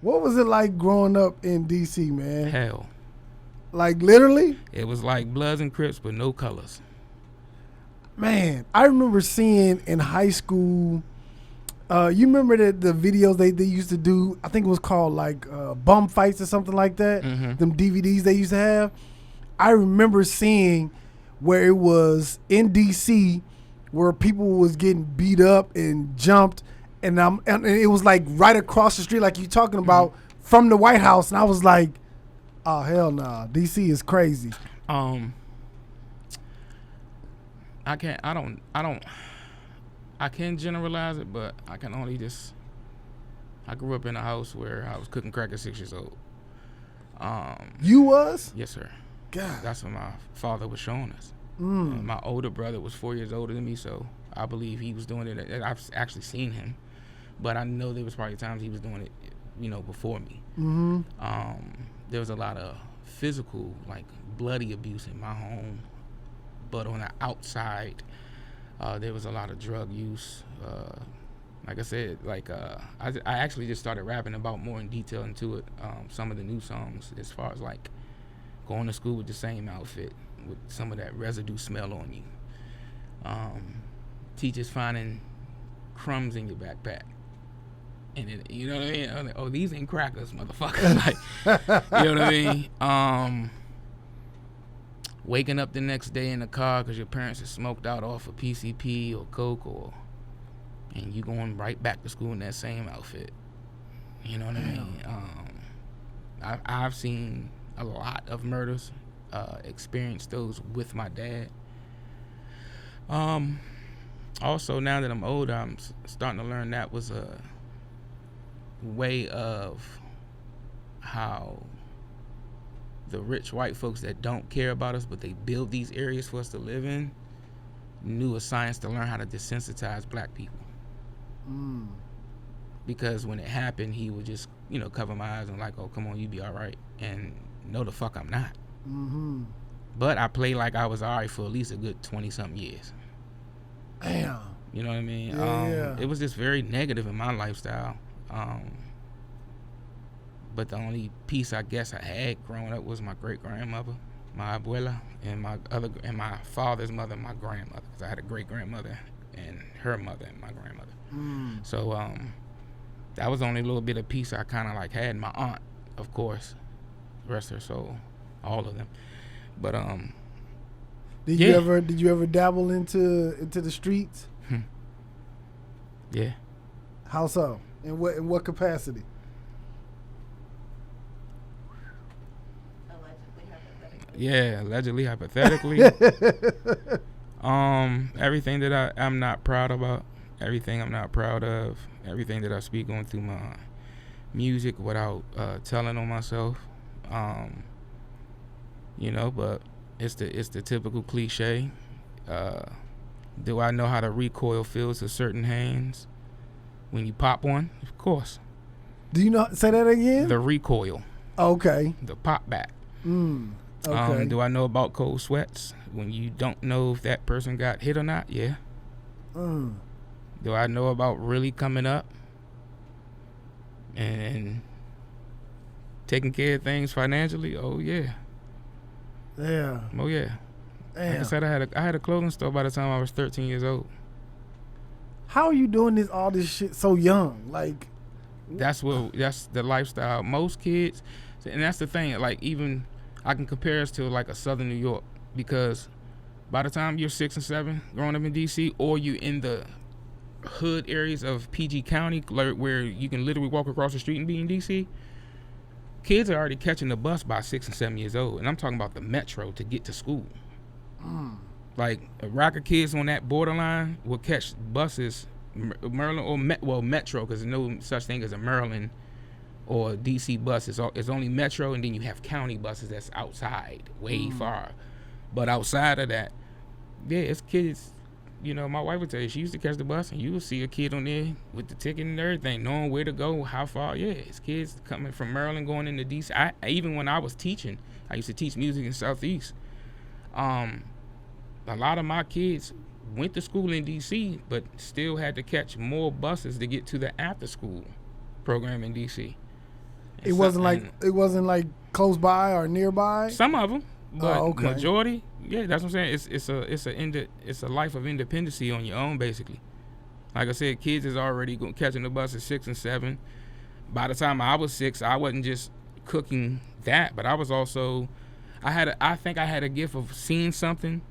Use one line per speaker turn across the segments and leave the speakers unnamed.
What was it like growing up in D.C., man?
Hell.
Like, literally?
It was like Bloods and Crips, but no colors.
Man, I remember seeing in high school, you remember the videos they used to do? I think it was called like bum fights or something like that.
Mm-hmm.
Them DVDs they used to have. I remember seeing where it was in D.C. where people was getting beat up and jumped, and it was like right across the street, like you talking about, from the White House, and I was like, oh hell nah, D.C. is crazy.
I can generalize it, but I can only just. I grew up in a house where I was cooking crack at 6 years old.
You was?
Yes, sir.
God.
That's what my father was showing us. My older brother was 4 years older than me, so I believe he was doing it. I've actually seen him, but I know there was probably times he was doing it, before me.
Mm-hmm.
There was a lot of physical, like bloody abuse in my home, but on the outside, there was a lot of drug use. Like I said, I actually just started rapping about more in detail into it. Some of the new songs, as far as like going to school with the same outfit, with some of that residue smell on you. Teachers finding crumbs in your backpack. And it, you know what I mean? I'm like, oh, these ain't crackers, motherfucker. Like, you know what I mean? Waking up the next day in the car because your parents are smoked out off of PCP or Coke, and you going right back to school in that same outfit. You know what I mean? I've seen a lot of murders, experienced those with my dad. Also, now that I'm older, I'm starting to learn that was a way of how the rich white folks that don't care about us, but they build these areas for us to live in, knew a science to learn how to desensitize black people. Because when it happened, he would just, cover my eyes and like, oh, come on, you be all right. And no, the fuck I'm not.
Mm-hmm.
But I played like I was all right for at least a good 20-something years.
Damn.
You know what I mean?
Yeah.
It was just very negative in my lifestyle. But the only peace I guess I had growing up was my great-grandmother, my abuela, and my father's mother, my grandmother. Because I had a great-grandmother and her mother and my grandmother. So that was the only little bit of peace I kind of like had. My aunt, of course, rest her soul, all of them. But
did you ever dabble into the streets?
Yeah.
How so? In what capacity?
Allegedly, hypothetically. Everything that I'm not proud about, everything I'm not proud of, everything that I speak on through my music without telling on myself. But it's the typical cliche. Do I know how the recoil feels to certain hands when you pop one? Of course.
Do you know? Say that again.
The recoil.
Okay.
The pop back.
Okay.
Do I know about cold sweats when you don't know if that person got hit or not? Yeah. Do I know about really coming up and taking care of things financially? Oh yeah.
Yeah.
Oh yeah.
Damn.
Like I said, I had a clothing store by the time I was 13 years old.
How are you doing all this shit so young? Like,
that's the lifestyle. Most kids, and that's the thing. Like, even I can compare us to like a Southern New York, because by the time you're 6 and 7, growing up in DC, or you in the hood areas of PG County, where you can literally walk across the street and be in DC, kids are already catching the bus by 6 and 7 years old, and I'm talking about the metro to get to school. Like a rack of kids on that borderline will catch buses, Maryland or Metro, because there's no such thing as a Maryland or DC bus. It's only Metro, and then you have county buses that's outside, way far. But outside of that, yeah, it's kids. My wife would tell you she used to catch the bus, and you would see a kid on there with the ticket and everything, knowing where to go, how far. Yeah, it's kids coming from Maryland going into DC. Even when I was teaching, I used to teach music in Southeast. A lot of my kids went to school in DC, but still had to catch more buses to get to the after school program in DC.
It wasn't like close by or nearby.
Some of them, but
okay.
majority, yeah, that's what I'm saying. It's a life of independency on your own, basically. Like I said, kids is already catching the bus at 6 and 7. By the time I was 6, I wasn't just cooking that, but I was also, I think I had a gift of seeing something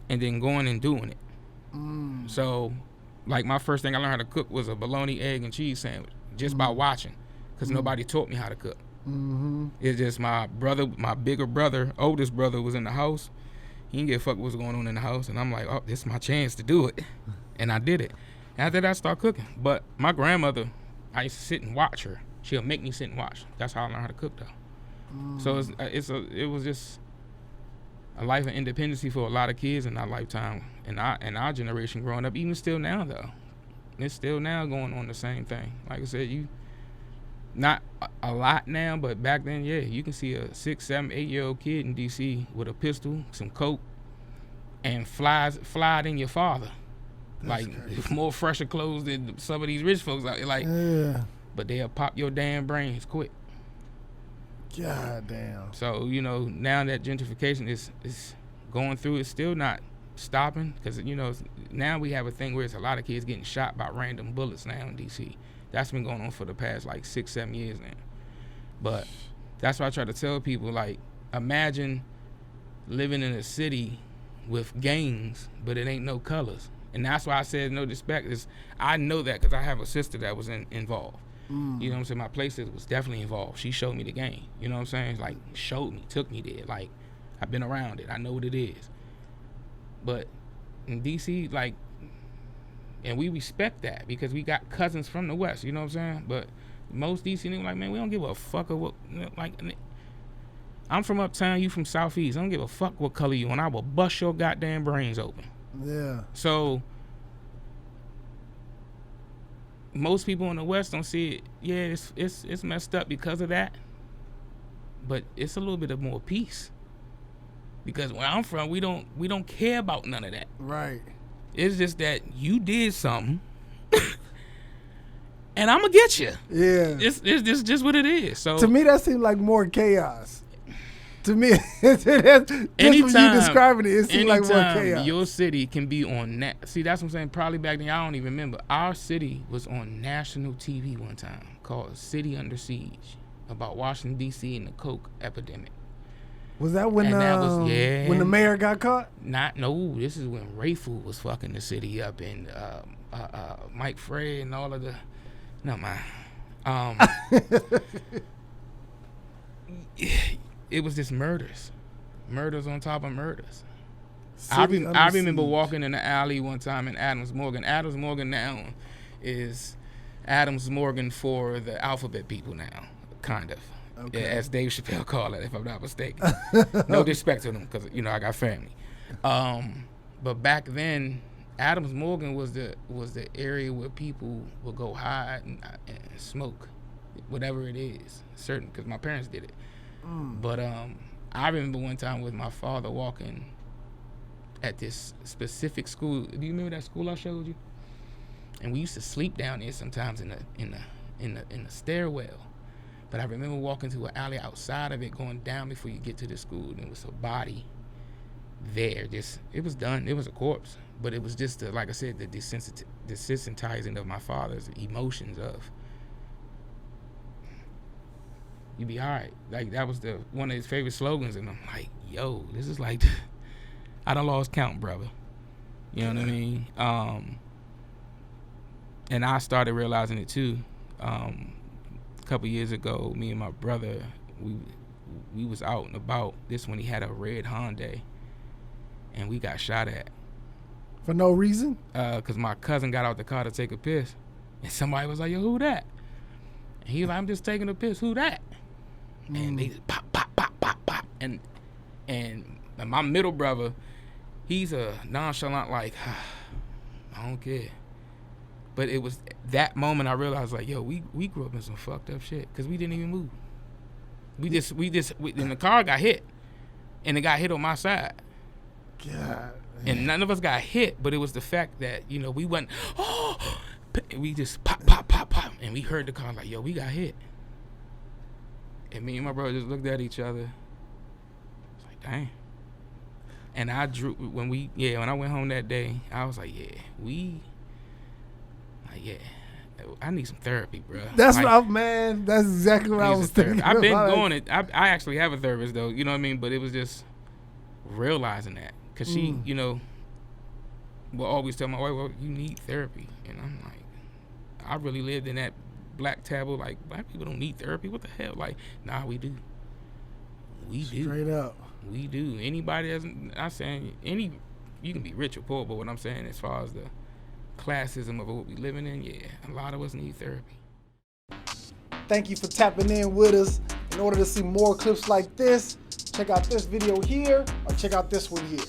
and then going and doing it. So, like, my first thing I learned how to cook was a bologna, egg, and cheese sandwich just by watching, because nobody taught me how to cook. It's just my bigger brother, oldest brother, was in the house. He didn't give a fuck what was going on in the house, and I'm like, oh, this is my chance to do it, and I did it. After that, I started cooking. But my grandmother, I used to sit and watch her. She'll make me sit and watch. That's how I learned how to cook, though. So it was just a life of independency for a lot of kids in our lifetime, and our generation growing up. Even still now, though, it's still now going on the same thing. Like I said, you not a lot now, but back then, yeah, you can see a 6, 7, 8-year-old kid in DC with a pistol, some coke, and fly it in your father. That's like crazy. More fresher clothes than some of these rich folks out there. Like, yeah. But they'll pop your damn brains quick.
God damn.
So, now that gentrification is going through, it's still not stopping, because, now we have a thing where it's a lot of kids getting shot by random bullets now in D.C. That's been going on for the past, 6, 7 years now. But that's why I try to tell people, imagine living in a city with gangs, but it ain't no colors. And that's why I said no disrespect. I know that because I have a sister that was involved. You know what I'm saying? My place was definitely involved. She showed me the game. You know what I'm saying? Showed me, took me there. I've been around it. I know what it is. But in D.C., and we respect that because we got cousins from the West. You know what I'm saying? But most D.C. niggas man, we don't give a fuck of what, I'm from Uptown, you from Southeast. I don't give a fuck what color you, and I will bust your goddamn brains open.
Yeah.
So most people in the West don't see it. Yeah, it's messed up because of that. But it's a little bit of more peace. Because where I'm from, we don't care about none of that.
Right.
It's just that you did something, and I'm gonna get you.
Yeah.
It's just what it is. So
to me, that seems like more chaos. To me, just when you describing it seems like more chaos.
Your city can be on that. See, that's what I'm saying. Probably back then, I don't even remember. Our city was on national TV one time called "City Under Siege" about Washington D.C. and the coke epidemic.
Was that when when the mayor got caught?
No. This is when Rayful was fucking the city up, and Mike Frey and all of the. No man. It was just murders on top of murders. I remember walking in the alley one time in Adams Morgan. Adams Morgan now is Adams Morgan for the alphabet people now, kind of. Okay. Yeah, as Dave Chappelle called it, if I'm not mistaken. No disrespect to them, because I got family. But back then, Adams Morgan was the area where people would go hide and smoke, whatever it is. Certain, because my parents did it. But I remember one time with my father walking at this specific school. Do you remember that school I showed you? And we used to sleep down there sometimes in the stairwell. But I remember walking to an alley outside of it, going down before you get to the school, and it was a body there. It was done. It was a corpse, but it was just like I said, the desensitizing of my father's emotions of. You be all right. That was one of his favorite slogans, and I'm like, yo, this is I done lost count, brother. You know what I mean? And I started realizing it too. A couple years ago, me and my brother, we was out and about. This when he had a red Hyundai, and we got shot at.
For no reason?
Because my cousin got out the car to take a piss, and somebody was like, yo, who that? And he was like, I'm just taking a piss. Who that? And they just pop, pop, pop, pop, pop. And my middle brother, he's a nonchalant, I don't care. But it was that moment I realized, yo, we grew up in some fucked up shit because we didn't even move. And the car got hit, and it got hit on my side.
God.
And none of us got hit, but it was the fact that, we went, we just pop, pop, pop, pop. And we heard the car yo, we got hit. And me and my brother just looked at each other. It's like, dang. And I drew when I went home that day, I was like, I need some therapy, bro.
That's
like,
that's exactly what I was thinking.
I've been going it. I actually have a therapist though, you know what I mean? But it was just realizing that, cause she, you know, will always tell my wife, well, you need therapy, and I'm like, I really lived in that black taboo, like black people don't need therapy. What the hell? Like, nah, we do. We do.
Straight up.
We do. Anybody doesn't. I'm saying you can be rich or poor, but what I'm saying as far as the classism of what we living in, yeah, a lot of us need therapy.
Thank you for tapping in with us. In order to see more clips like this, check out this video here or check out this one here.